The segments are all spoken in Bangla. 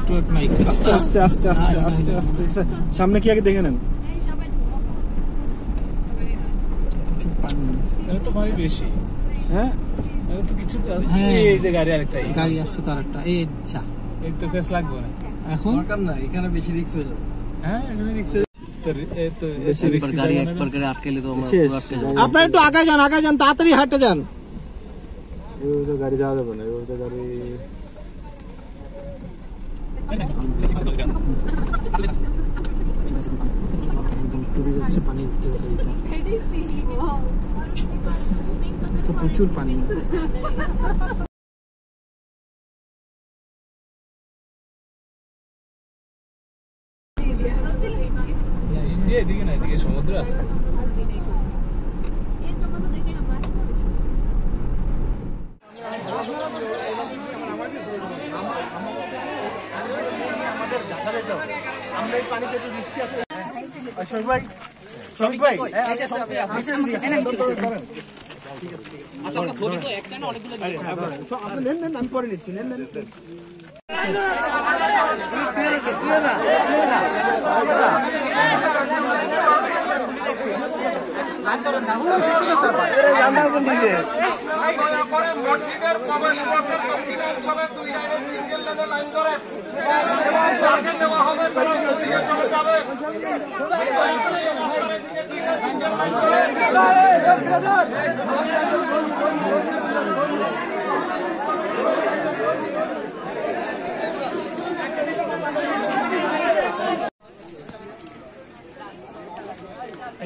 নেটওয়ার্ক নাই। আস্তে আস্তে আস্তে আস্তে আস্তে আস্তে সামনে কি আগে দেখে নেন। তো ভাই বেশি। হ্যাঁ তো কিছু এই যে গাড়ি আরেকটা গাড়ি আসছে তার একটা এই আচ্ছা এই তো ফেস লাগবে না এখন দরকার না এখানে বেশি রিস্ক হয়ে যাবে। হ্যাঁ এখানে রিস্ক তো রিস্ক গাড়ি একবার করে আটকেলে তো আমরা পুরো আটকে যাব। আপনারা একটু আগে যান তাড়াতাড়ি হাঁটে যান। এই তো গাড়ি যাওয়া যাবে না, এই তো গাড়ি ডুবে যাচ্ছে পানি তো প্রচুর পানি। ইন্ডিয়া এদিকে না, এদিকে সমুদ্র আছে। আমি পরে নিচ্ছি।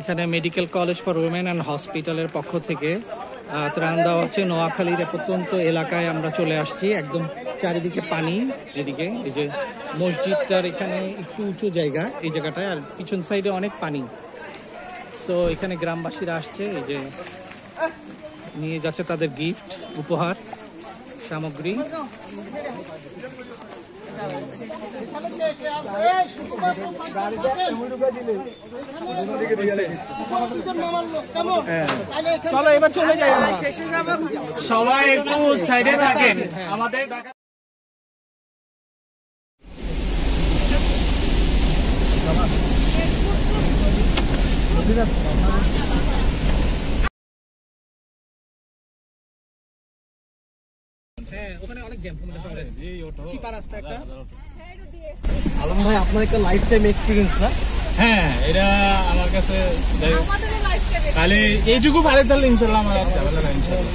এখানে medical college for women and হসপিটালের পক্ষ থেকে ত্রাণ দেওয়া হচ্ছে। নোয়াখালীর প্রত্যন্ত এলাকায় আমরা চলে আসছি, একদম চারিদিকে পানি। এদিকে এই যে মসজিদটার এখানে একটু উঁচু জায়গা, এই জায়গাটায়, আর পিছন সাইডে অনেক পানি। সো এখানে গ্রামবাসীরা আসছে, এই যে নিয়ে যাচ্ছে তাদের গিফট, উপহার সামগ্রী। চলো এবার চলে যাই, সবাই একটু সাইডে থাকেন। আমাদের ওখানে অনেক জ্যাম, চিপা রাস্তা একটা। আলম ভাই, আপনার একটা লাইফ টাইম এক্সপিরিয়েন্স না? হ্যাঁ, এটা আমার কাছে তাহলে এইটুকু পারে, তাহলে ইনশাল্লাহ আমার আর ঝামেলা না ইনশাল্লাহ।